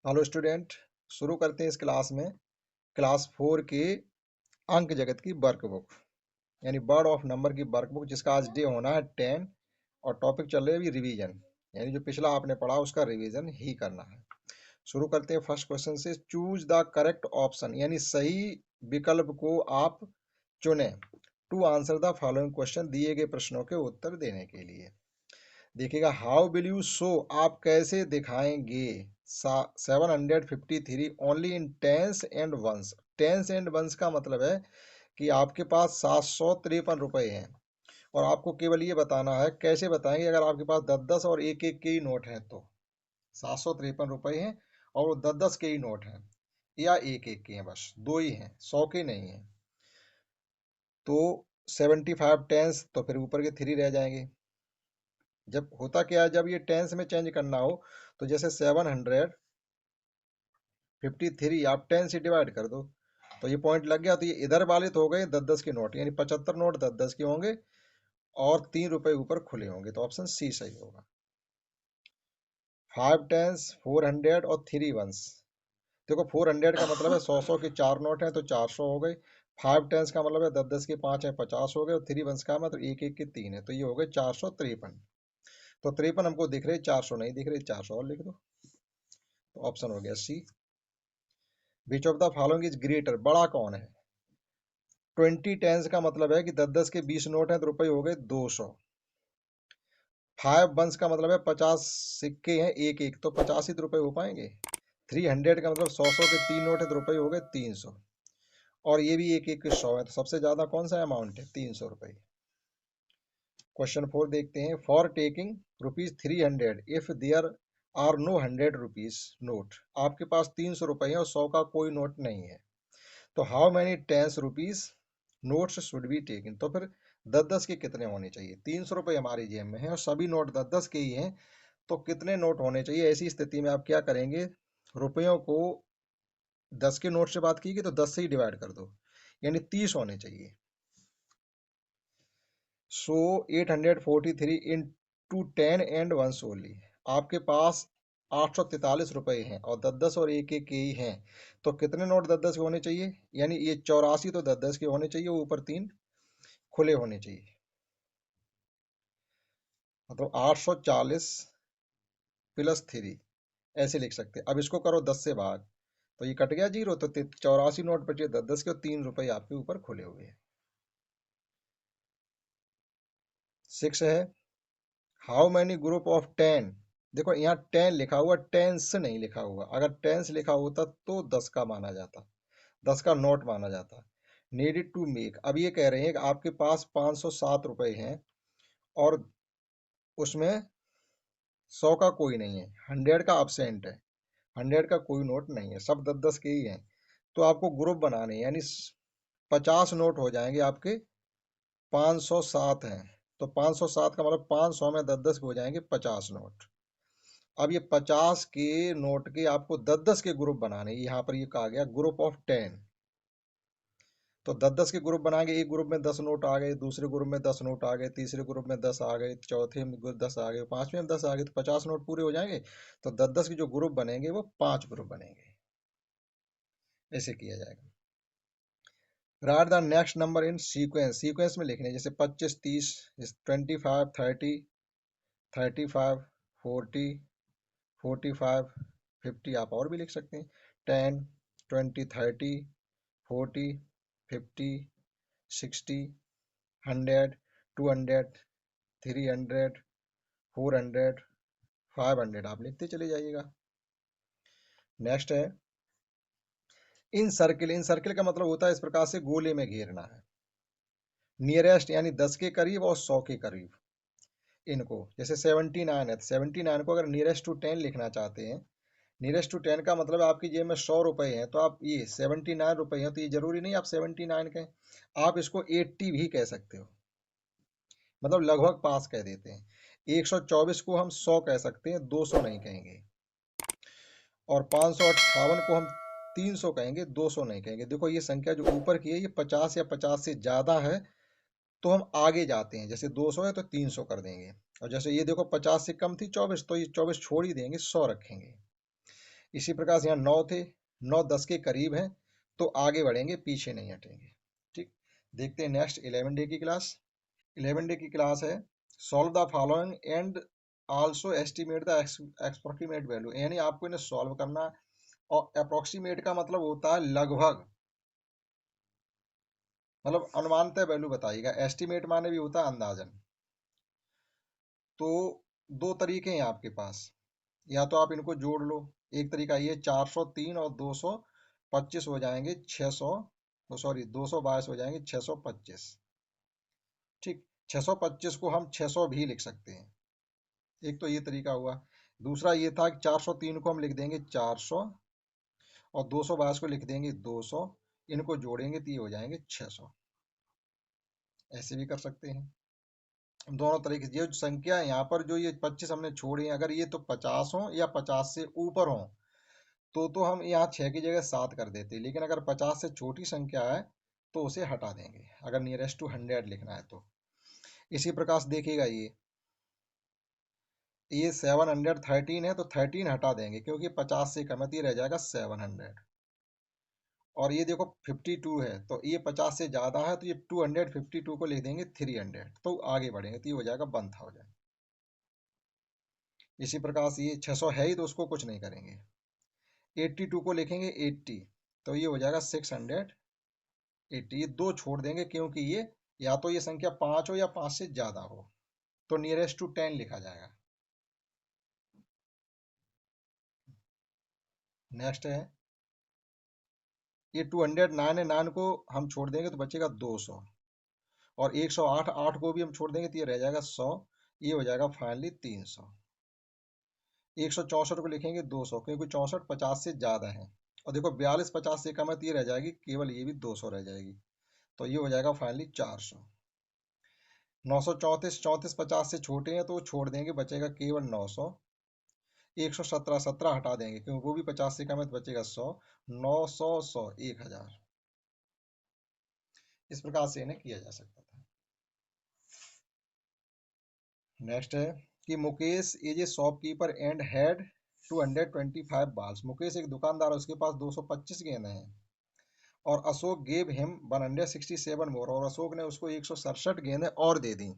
Hello student. शुरू करते हैं इस क्लास में क्लास 4 के अंक जगत की वर्कबुक यानी वर्ड ऑफ नंबर की वर्कबुक, जिसका आज डे होना है 10 और टॉपिक चल रही है अभी रिवीजन, यानी जो पिछला आपने पढ़ा उसका रिवीजन ही करना है। शुरू करते हैं फर्स्ट क्वेश्चन से। चूज द करेक्ट ऑप्शन यानी सही विकल्प को आप चुनें to answer the following question, दिए गए प्रश्नों के उत्तर देने के लिए। देखिएगा, हाउ विल यू शो, आप कैसे दिखाएंगे 753 only in tens and ones. Tens and ones का मतलब है कि आपके पास 753 रुपए हैं और आपको केवल ये बताना है। कैसे बताएंगे? अगर आपके पास 10-10 और एक एक के ही नोट हैं तो 753 रुपए हैं और वो 10-10 के ही नोट हैं या एक एक के हैं, बस दो ही हैं, 100 के नहीं हैं, तो 75 टेंस तो फिर ऊपर के 3 रह जाएंगे। जब होता क्या है, जब ये टेंस में चेंज करना हो तो जैसे 753 आप 10 से डिवाइड कर दो तो ये पॉइंट लग गया, तो ये इधर वाले तो हो गए 10-10 के नोट, यानी 75 नोट 10-10 के होंगे और 3 रुपए ऊपर खुले होंगे, तो ऑप्शन सी सही होगा। 5 टेंस, 400 और 3 वंस। देखो 400 का मतलब है 100 के 4 नोट हैं तो 400 हो गए। 5 टेंस का मतलब है 10-10 के 5 हैं, 50 हो गए। और 3 वंस का मतलब एक एक के 3 है, तो ये हो गए 453। तो 53 हमको दिख रहे, 400 नहीं दिख रहे, 400 और लिख दो, तो ऑप्शन हो गया C. Which of the following is greater, बड़ा कौन है? 20 टेंस का मतलब है कि 10-10 के 20 नोट हैं तो रुपए हो गए 200। 5 वंस का मतलब है 50 सिक्के हैं एक एक, तो 50 ही तो रुपए हो पाएंगे। 300 का मतलब 100 के 3 नोट है तो रुपए हो गए 300। और ये भी एक एक के 100 है, तो सबसे ज्यादा कौन सा अमाउंट है? 300 रुपए। क्वेश्चन 4 देखते हैं। For taking ₹300 if there are no 100 rupees note, आपके पास 300 रुपए है और 100 का कोई नोट नहीं है, तो how many tens rupees notes should be taken, तो फिर 10-10 के कितने होने चाहिए? 300 रुपए हमारी जेब में है और सभी नोट 10-10 के ही हैं, तो कितने नोट होने चाहिए? ऐसी स्थिति में आप क्या करेंगे, रुपयों को 10 के नोट से बात की तो 10 से ही डिवाइड कर दो, यानी 30 होने चाहिए। सो 843 इन टू 10 एंड वंस ओनली, आपके पास 843 रुपए हैं और 10-10 और एक एक के ही हैं, तो कितने नोट 10-10 के होने चाहिए? यानी ये 84 तो 10-10 के होने चाहिए, ऊपर 3 खुले होने चाहिए, मतलब 840 प्लस 3 ऐसे लिख सकते हैं। अब इसको करो 10 से भाग, तो ये कट गया जीरो, तो 84 नोट बचे 10-10 के और 3 रुपए आपके ऊपर खुले हुए हैं। 6 है, हाउ मैनी ग्रुप ऑफ 10, देखो यहाँ 10 लिखा हुआ, टेंस नहीं लिखा हुआ। अगर टेंस लिखा होता तो 10 का माना जाता, 10 का नोट माना जाता। नीडेड टू मेक, अब ये कह रहे हैं कि आपके पास 507 रुपए हैं और उसमें 100 का कोई नहीं है, 100 का absent है, 100 का कोई नोट नहीं है, सब 10-10 के ही हैं, तो आपको ग्रुप बनाने हैं, यानी 50 नोट हो जाएंगे आपके। 507 हैं तो 507 का मतलब 500 में 10-10 के हो जाएंगे 50 नोट। अब ये 50 के नोट के आपको 10-10 के ग्रुप बनाने, यहाँ पर ये कहा गया ग्रुप ऑफ 10, तो 10-10 के ग्रुप बनाएंगे। एक ग्रुप में 10 नोट आ गए, दूसरे ग्रुप में 10 नोट आ गए, तीसरे ग्रुप में 10 आ गए, चौथे में 10 आ गए, पांचवें में 10 आ गए, तो 50 नोट पूरे हो जाएंगे। तो 10-10 के जो ग्रुप बनेंगे वो 5 ग्रुप बनेंगे। ऐसे किया जाएगा। Right the next number in sequence, sequence में लिखने, जैसे 25 30, 25 30, 35 40, 45 50, आप और भी लिख सकते हैं। 10 20 30 40 50 60 100 200 300 400 500, आप लिखते चले जाइएगा। नेक्स्ट है इन सर्किल, इन सर्किल का मतलब होता है इस प्रकार से गोले में घेरना है। नियरेस्ट यानी 10 के करीब और 100 के करीब, इनको जैसे 79 है तो 79 को अगर नियरेस्ट टू 10 लिखना चाहते हैं, नियरेस्ट टू 10 का मतलब आपकी जेब में 100 रुपए हैं, तो आप ये 79 रुपए हैं, तो ये जरूरी नहीं आप 79 कहें, आप इसको 80 भी कह सकते हो, मतलब लगभग पास कह देते हैं। 124 को हम 100 कह सकते हैं, 200 नहीं कहेंगे। और 558 को हम 300 कहेंगे, 200 नहीं कहेंगे। देखो ये संख्या जो ऊपर की है ये 50 या 50 से ज्यादा है तो हम आगे जाते हैं, जैसे 200 है तो 300 कर देंगे। और जैसे ये देखो 50 से कम थी 24, तो ये 24 छोड़ ही देंगे, 100 रखेंगे। इसी प्रकार से यहाँ 9 थे, 9 10 के करीब हैं, तो आगे बढ़ेंगे, पीछे नहीं हटेंगे। ठीक, देखते हैं नेक्स्ट 11 डे की क्लास। 11 डे की क्लास है solve the following and also estimate the approximate value, यानी आपको इन्हें सॉल्व करना। और अप्रोक्सीमेट का मतलब होता है लगभग, मतलब अनुमानतः वैल्यू बताइएगा। एस्टिमेट माने भी होता है अंदाजन। तो दो तरीके हैं आपके पास, या तो आप इनको जोड़ लो। एक तरीका ये 403 और 225 हो जाएंगे 600, सॉरी 222 हो जाएंगे 625। ठीक, 625 को हम 600 भी लिख सकते हैं। एक तो ये तरीका हुआ। दूसरा ये था कि 403 को हम लिख देंगे 400 और 222 को लिख देंगे 200, इनको जोड़ेंगे तो ये हो जाएंगे 600। ऐसे भी कर सकते हैं। दोनों तरीके से, ये जो संख्या है यहाँ पर जो ये 25 हमने छोड़ी है, अगर ये तो 50 हो या 50 से ऊपर हो तो हम यहाँ 6 की जगह 7 कर देते, लेकिन अगर 50 से छोटी संख्या है तो उसे हटा देंगे, अगर नियरेस्ट टू 100 लिखना है तो। इसी प्रकार से देखिएगा, ये 713 है तो 13 हटा देंगे, क्योंकि 50 से कम है तो ये रह जाएगा 700। और ये देखो 52 है तो ये 50 से ज्यादा है तो ये 252 को लिख देंगे 300, तो आगे बढ़ेंगे तो ये हो जाएगा 1000। इसी प्रकार से ये 600 है ही तो उसको कुछ नहीं करेंगे। 82 को लिखेंगे 80, तो ये हो जाएगा 680। ये दो छोड़ देंगे क्योंकि ये या तो ये संख्या 5 हो या 5 से ज्यादा हो, तो नियरेस्ट टू 10 लिखा जाएगा। नेक्स्ट है ये 209 है, 9 को हम छोड़ देंगे तो बचेगा 200, और 108 8 को भी हम छोड़ देंगे तो ये रह जाएगा 100, ये हो जाएगा फाइनली 300। 164 को लिखेंगे 200, क्योंकि 64 50 से ज्यादा है, और देखो 42 50 से कम है तो ये रह जाएगी केवल, ये भी 200 रह जाएगी, तो ये हो जाएगा फाइनली 400। 934 34 50 से छोटे हैं तो छोड़ देंगे, बचेगा केवल 900। 117 17 हटा देंगे क्योंकि वो भी 50 से कम है तो बचेगा 100। 900 100 1000। इस प्रकार से इन्हें किया जा सकता था। नेक्स्ट है कि Mukesh is a shopkeeper and had 225 balls। Mukesh एक दुकानदार है, उसके पास 225 गेंदें हैं, और अशोक गेव हिम 167 मोर, और अशोक ने उसको 167 गेंदें और दे दी।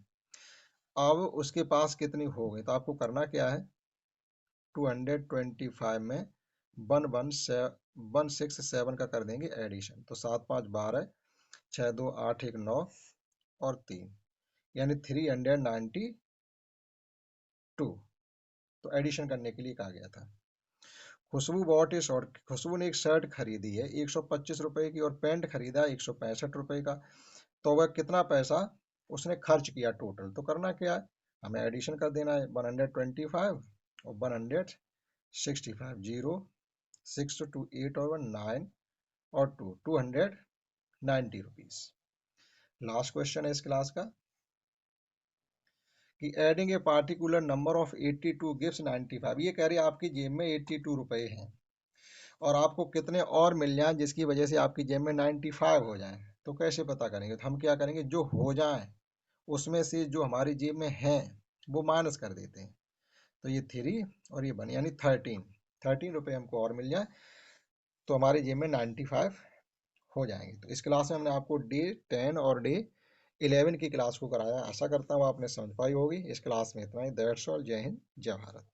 अब उसके पास कितनी हो गई, तो आपको करना क्या है, 225 में 117 का कर देंगे एडिशन, तो 7 5 12, 6 2 8 1 9 और 3, यानी 392। तो एडिशन करने के लिए कहा गया था। खुशबू बॉट ए शर्ट, खुशबू ने एक शर्ट खरीदी है 125 रुपए की, और पैंट खरीदा 165 रुपए का। तो वह कितना पैसा उसने खर्च किया टोटल, तो करना क्या है, हमें एडिशन कर देना है 125 और 165, 0 6 2 8 और 1 9 और 290 रुपीज। लास्ट क्वेश्चन है इस क्लास का कि adding a particular number of 82 gives 95। ये कह रही है आपकी जेब में 82 रुपए हैं और आपको कितने और मिल जाए जिसकी वजह से आपकी जेब में 95 हो जाए, तो कैसे पता करेंगे, तो हम क्या करेंगे, जो हो जाए उसमें से जो हमारी जेब में है वो माइनस कर देते हैं। तो ये 3 और ये बन, यानी 13 रुपये हमको और मिल जाए तो हमारी जेब में 95 हो जाएंगे। तो इस क्लास में हमने आपको डे 10 और डे 11 की क्लास को कराया। आशा करता हूँ आपने समझ पाई होगी। इस क्लास में इतना ही। That's all. जय हिंद, जय भारत।